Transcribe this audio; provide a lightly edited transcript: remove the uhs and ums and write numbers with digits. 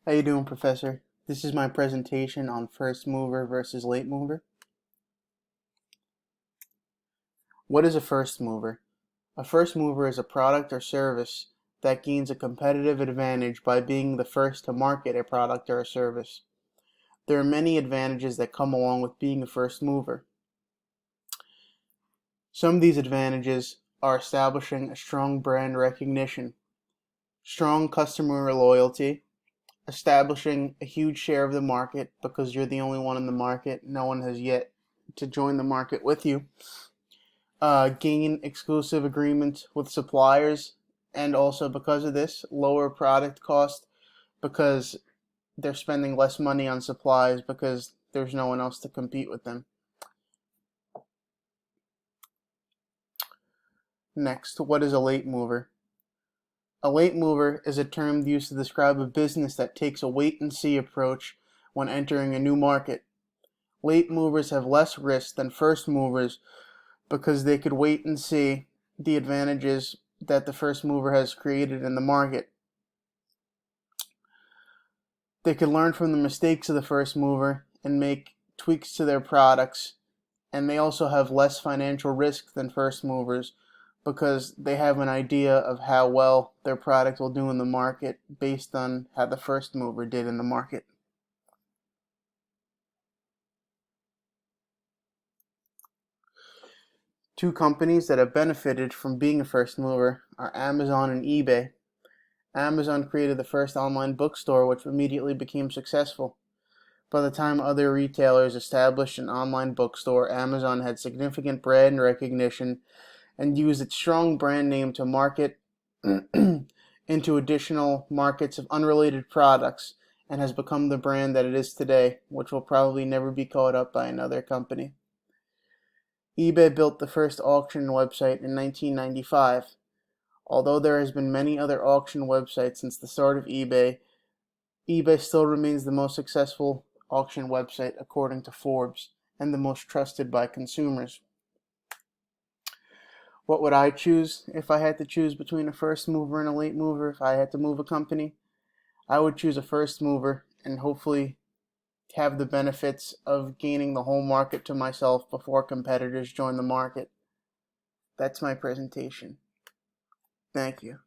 How you doing, Professor? This is my presentation on first mover versus late mover. What is a first mover? A first mover is a product or service that gains a competitive advantage by being the first to market a product or a service. There are many advantages that come along with being a first mover. Some of these advantages are establishing a strong brand recognition, strong customer loyalty, establishing a huge share of the market because you're the only one in the market. No one has yet to join the market with you. Gain exclusive agreements with suppliers, and also because of this, lower product cost because they're spending less money on supplies because there's no one else to compete with them. Next, what is a late mover? A late mover is a term used to describe a business that takes a wait-and-see approach when entering a new market. Late movers have less risk than first movers because they could wait and see the advantages that the first mover has created in the market. They could learn from the mistakes of the first mover and make tweaks to their products, and they also have less financial risk than first movers because they have an idea of how well their product will do in the market based on how the first mover did in the market. Two companies that have benefited from being a first mover are Amazon and eBay. Amazon created the first online bookstore, which immediately became successful. By the time other retailers established an online bookstore, Amazon had significant brand recognition and used its strong brand name to market into additional markets of unrelated products, and has become the brand that it is today, which will probably never be caught up by another company. eBay built the first auction website in 1995. Although there has been many other auction websites since the start of eBay, eBay still remains the most successful auction website according to Forbes and the most trusted by consumers. What would I choose if I had to choose between a first mover and a late mover if I had to move a company? I would choose a first mover and hopefully have the benefits of gaining the whole market to myself before competitors join the market. That's my presentation. Thank you.